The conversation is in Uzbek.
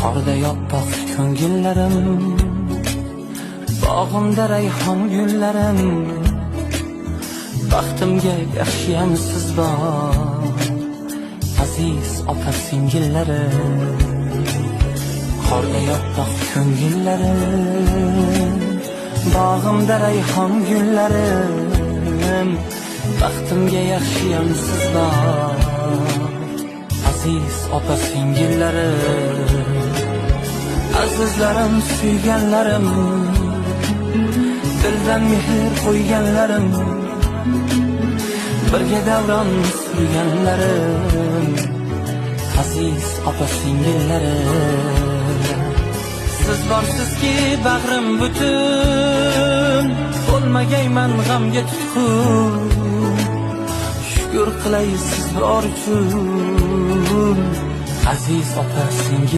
qorda yoppoq ko'ngillarim, bog'imda rayhon gullarim, baxtimga yaxshiyam siz bor, aziz opa singillarim. Qorda yoppoq ko'ngillarim, bog'imda rayhon gullarim, baxtimga yaxshiyam siz bor, aziz opa singillarim. Azizlarim, suyganlarim, dildan mehr qo'yganlarim, birga davron surganlarim, aziz opa singillarim. Siz borsizki bag'rim butun, bo'lmagayman g'amga tutqun. Shukr qilay siz bor uchun, aziz opa singil